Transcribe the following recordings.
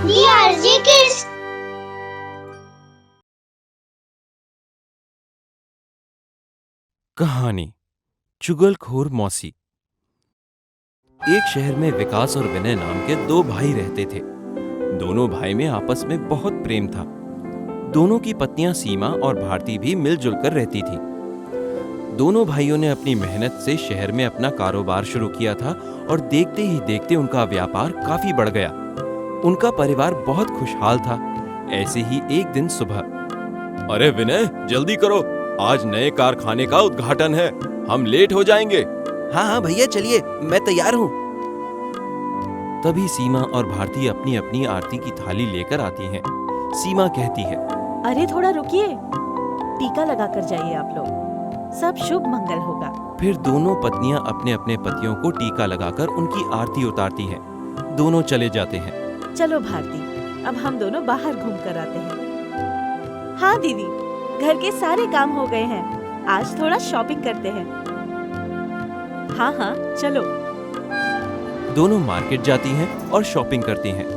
DRG Kids। कहानी चुगलखोर मौसी। एक शहर में विकास और विनय नाम के दो भाई रहते थे। दोनों भाई में आपस में बहुत प्रेम था। दोनों की पत्नियां सीमा और भारती भी मिलजुल कर रहती थी। दोनों भाइयों ने अपनी मेहनत से शहर में अपना कारोबार शुरू किया था और देखते ही देखते उनका व्यापार काफी बढ़ गया। उनका परिवार बहुत खुशहाल था। ऐसे ही एक दिन सुबह, अरे विनय, जल्दी करो, आज नए कारखाने का उद्घाटन है, हम लेट हो जाएंगे। हाँ भैया, चलिए, मैं तैयार हूँ। तभी सीमा और भारती अपनी अपनी आरती की थाली लेकर आती हैं। सीमा कहती है, अरे थोड़ा रुकिए, टीका लगा कर जाइए आप लोग, सब शुभ मंगल होगा। फिर दोनों पत्नियां अपने अपने पतियों को टीका लगाकर उनकी आरती उतारती हैं। दोनों चले जाते हैं। चलो भारती, अब हम दोनों बाहर घूम कर आते हैं। हाँ दीदी, घर के सारे काम हो गए हैं, आज थोड़ा शॉपिंग करते हैं। हाँ हाँ चलो। दोनों मार्केट जाती हैं और शॉपिंग करती हैं।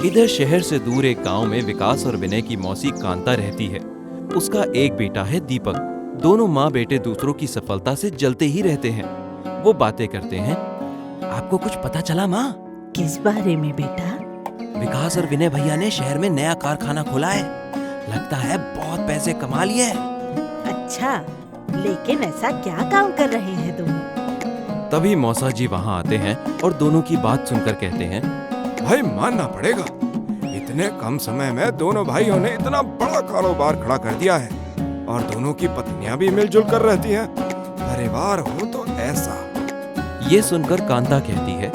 इधर शहर से दूर एक गांव में विकास और विनय की मौसी कांता रहती है। उसका एक बेटा है दीपक। दोनों माँ बेटे दूसरों की सफलता से जलते ही रहते हैं। वो बातें करते हैं। आपको कुछ पता चला माँ? किस बारे में बेटा? विकास और विनय भैया ने शहर में नया कारखाना खोला है। लगता है बहुत पैसे कमा लिए हैं। अच्छा, लेकिन ऐसा क्या काम कर रहे हैं दोनों? तभी मौसा जी वहाँ आते हैं और दोनों की बात सुनकर कहते हैं, भाई मानना पड़ेगा, इतने कम समय में दोनों भाइयों ने इतना बड़ा कारोबार खड़ा कर दिया है और दोनों की पत्नियां भी मिलजुल कर रहती हैं। परिवार हो तो ऐसा। ये सुनकर कांता कहती है,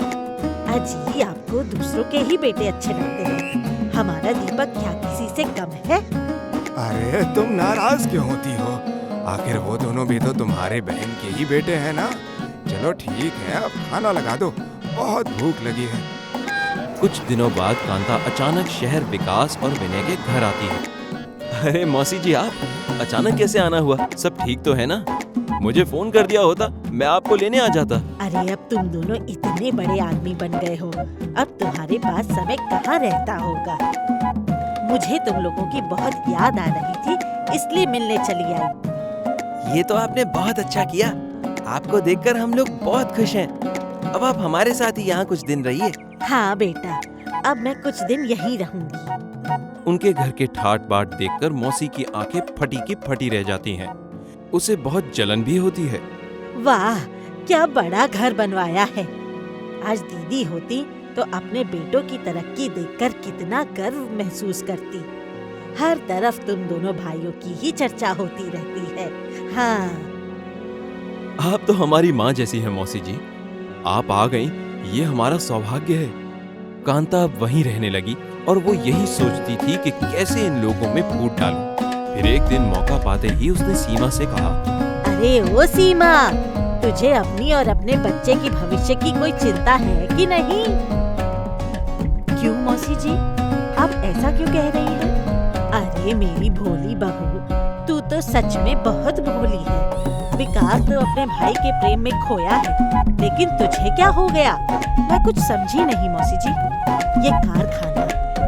अजी, आपको दूसरों के ही बेटे अच्छे लगते हैं, हमारा दीपक क्या किसी से कम है? अरे तुम नाराज क्यों होती हो? आखिर वो दोनों भी तो तुम्हारे बहन के ही बेटे हैं ना। चलो ठीक है, अब खाना लगा दो, बहुत भूख लगी है। कुछ दिनों बाद कांता अचानक शहर विकास और विनय के घर आती है। अरे मौसी जी, आप अचानक कैसे आना हुआ? सब ठीक तो है ना? मुझे फोन कर दिया होता, मैं आपको लेने आ जाता। अरे अब तुम दोनों इतने बड़े आदमी बन गए हो, अब तुम्हारे पास समय कहाँ रहता होगा। मुझे तुम लोगों की बहुत याद आ रही थी, इसलिए मिलने चली आई। ये तो आपने बहुत अच्छा किया। आपको देखकर हम लोग बहुत खुश हैं। अब आप हमारे साथ ही यहाँ कुछ दिन रहिए। हाँ बेटा, अब मैं कुछ दिन यहीं रहूंगी। उनके घर के ठाट बाट देखकर मौसी की आंखें फटी की फटी रह जाती हैं। उसे बहुत जलन भी होती है। वाह, क्या बड़ा घर बनवाया है। आज दीदी होती तो अपने बेटों की तरक्की देखकर कितना गर्व महसूस करती। हर तरफ तुम दोनों भाइयों की ही चर्चा होती रहती है। हाँ, आप तो हमारी माँ जैसी हैं मौसी जी। आप आ गईं, ये हमारा सौभाग्य है। कांता अब वहीं रहने लगी और वो यही सोचती थी कि कैसे इन लोगों में फूट डालूं। फिर एक दिन मौका पाते ही उसने सीमा से कहा, अरे ओ सीमा, तुझे अपनी और अपने बच्चे की भविष्य की कोई चिंता है कि नहीं? क्यों मौसी जी, आप ऐसा क्यों कह रही हैं? अरे मेरी भोली बहू, तू तो सच में बहुत भोली है। विकास तो अपने भाई के प्रेम में खोया है, लेकिन तुझे क्या हो गया? मैं कुछ समझी नहीं मौसी जी। ये कारखाना,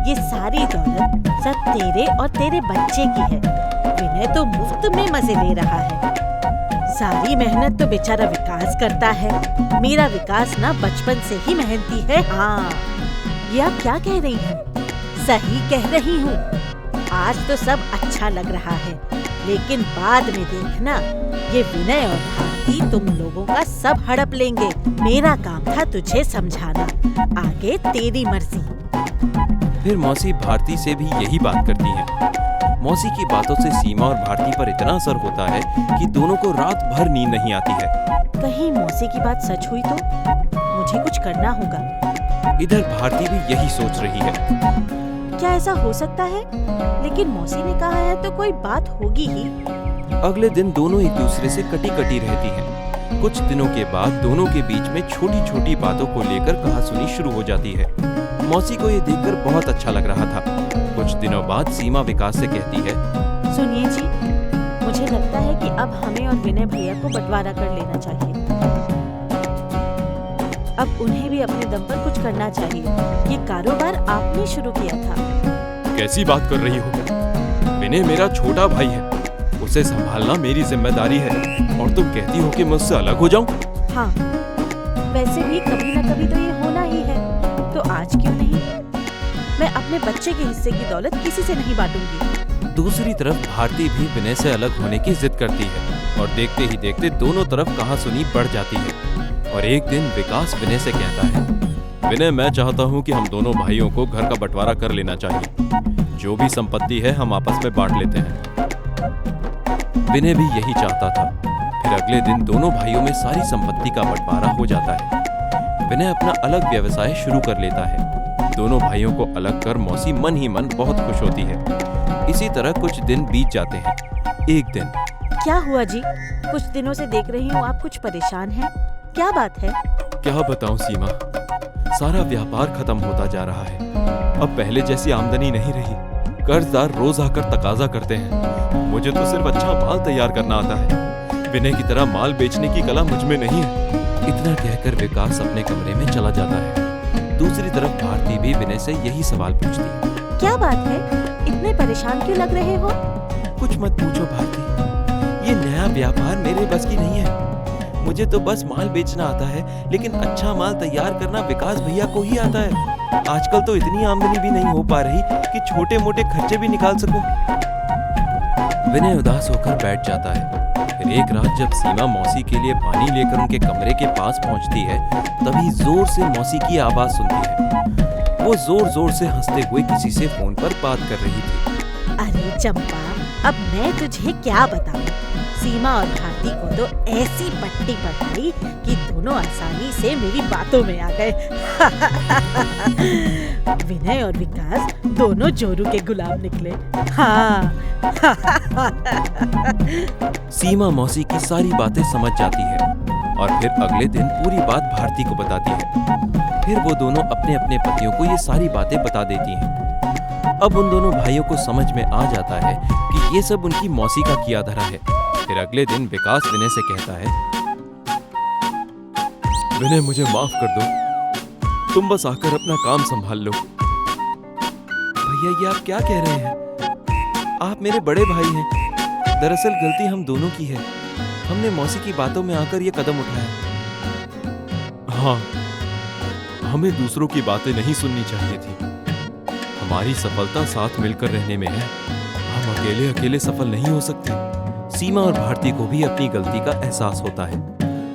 ये सारी दौलत सब तेरे और तेरे बच्चे की है। विनय तो मुफ्त में मजे ले रहा है। सारी मेहनत तो बेचारा विकास करता है। मेरा विकास ना बचपन से ही मेहनती है। हाँ, ये आप क्या कह रही हैं? सही कह रही हूँ। आज तो सब अच्छा लग रहा है, लेकिन बाद में देखना, ये विनय और भारती तुम लोगों का सब हड़प लेंगे। मेरा काम था तुझे समझाना, आगे तेरी मर्जी। फिर मौसी भारती से भी यही बात करती है। मौसी की बातों से सीमा और भारती पर इतना असर होता है कि दोनों को रात भर नींद नहीं आती है। कहीं मौसी की बात सच हुई तो मुझे कुछ करना होगा। इधर भारती भी यही सोच रही है। क्या ऐसा हो सकता है? लेकिन मौसी ने कहा है तो कोई बात होगी ही। अगले दिन दोनों एक दूसरे से कटी कटी रहती हैं। कुछ दिनों के बाद दोनों के बीच में छोटी छोटी बातों को लेकर कहासुनी शुरू हो जाती है। मौसी को ये देखकर बहुत अच्छा लग रहा था। कुछ दिनों बाद सीमा विकास से कहती है, सुनिए जी, मुझे लगता है कि अब हमें और विनय भैया को बंटवारा कर लेना चाहिए। अब उन्हें भी अपने दम पर कुछ करना चाहिए। ये कारोबार आपने शुरू किया था। कैसी बात कर रही हो? विनय मेरा छोटा भाई है, उसे संभालना मेरी जिम्मेदारी है और तुम कहती हो कि मैं उससे अलग हो जाऊं? हाँ, वैसे भी कभी न कभी तो ये होना ही है, तो आज क्यों नहीं? मैं अपने बच्चे के हिस्से की दौलत किसी से नहीं बांटूंगी। दूसरी तरफ भारती भी विनय से अलग होने की जिद करती है और देखते ही देखते दोनों तरफ कहासुनी बढ़ जाती है। और एक दिन विकास विनय से कहता है, विनय मैं चाहता हूँ कि हम दोनों भाइयों को घर का बंटवारा कर लेना चाहिए। जो भी संपत्ति है हम आपस में बांट लेते हैं। विनय भी यही चाहता था। फिर अगले दिन दोनों भाइयों में सारी संपत्ति का बंटवारा हो जाता है। विनय अपना अलग व्यवसाय शुरू कर लेता है। दोनों भाइयों को अलग कर मौसी मन ही मन बहुत खुश होती है। इसी तरह कुछ दिन बीत जाते हैं। एक दिन, क्या हुआ जी? कुछ दिनों से देख रही हूँ आप कुछ परेशान हैं। क्या बात है? क्या बताऊं सीमा, सारा व्यापार खत्म होता जा रहा है। अब पहले जैसी आमदनी नहीं रही। कर्जदार रोज आकर तकाजा करते हैं। मुझे तो सिर्फ अच्छा माल तैयार करना आता है। विनय की तरह माल बेचने की कला मुझ में नहीं है। इतना कहकर विकास अपने कमरे में चला जाता है। दूसरी तरफ भारती भी विनय से यही सवाल पूछती है। क्या बात है? इतने परेशान क्यों लग रहे हो? कुछ मत पूछो भारती, ये नया व्यापार मेरे बस की नहीं है। मुझे तो बस माल बेचना आता है, लेकिन अच्छा माल तैयार करना विकास भैया को ही आता है। आजकल तो इतनी आमदनी भी नहीं हो पा रही कि छोटे मोटे खर्चे भी निकाल सकूं। विनय उदास होकर बैठ जाता है। फिर एक रात जब सीमा मौसी के लिए पानी लेकर उनके कमरे के पास पहुंचती है, तभी जोर से मौसी की आवाज सुनती है। वो जोर जोर से हंसते हुए किसी से फोन पर बात कर रही थी। अरे चंपा, अब मैं तुझे क्या बताऊं? सीमा और भारती को तो ऐसी पट्टी पढ़ाई कि दोनों आसानी से मेरी बातों में आ गए। विनय और विकास दोनों जोरू के गुलाम निकले। हाँ। सीमा मौसी की सारी बातें समझ जाती है और फिर अगले दिन पूरी बात भारती को बताती है। फिर वो दोनों अपने अपने पतियों को ये सारी बातें बता देती हैं। अब उन दोनों भाइयों को समझ में आ जाता है कि ये सब उनकी मौसी का किया धरा है। फिर अगले दिन विकास विनय से कहता है, विनय मुझे माफ कर दो, तुम बस आकर अपना काम संभाल लो। भैया ये आप क्या कह रहे हैं? आप मेरे बड़े भाई हैं। दरअसल गलती हम दोनों की है। हमने मौसी की बातों में आकर ये कदम उठाया। हाँ, हमें दूसरों की बातें नहीं सुननी चाहिए थी। हमारी सफलता साथ मिलकर रहने में है। हम अकेले अकेले सफल नहीं हो सकते। सीमा और भारती को भी अपनी गलती का एहसास होता है।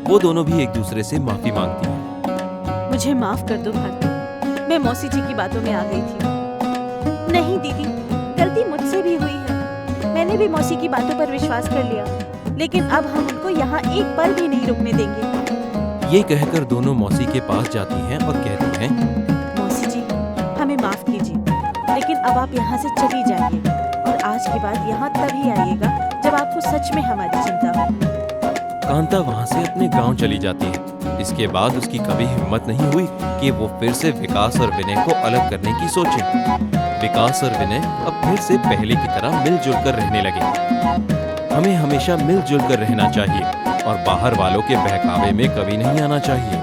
वो दोनों भी एक दूसरे से माफी मांगती हैं। मुझे माफ कर दो भारती, मैं मौसी जी की बातों में आ गई थी। नहीं दीदी, गलती मुझसे भी हुई है। मैंने भी मौसी की बातों पर विश्वास कर लिया, लेकिन अब हम उनको यहाँ एक पल भी नहीं रुकने देंगे। ये कहकर दोनों मौसी के पास जाती हैं और कहती हैं, मौसी जी, हमें माफ कीजिए, लेकिन अब आप यहाँ से चली जाइए और आज के बाद यहाँ तभी आइएगा जब आपको सच में हमारी चिंता हो। कांता वहाँ से अपने गांव चली जाती है। इसके बाद उसकी कभी हिम्मत नहीं हुई कि वो फिर से विकास और विनय को अलग करने की सोचे। विकास और विनय अब फिर से पहले की तरह मिलजुल कर रहने लगे। हमें हमेशा मिलजुल कर रहना चाहिए और बाहर वालों के बहकावे में कभी नहीं आना चाहिए।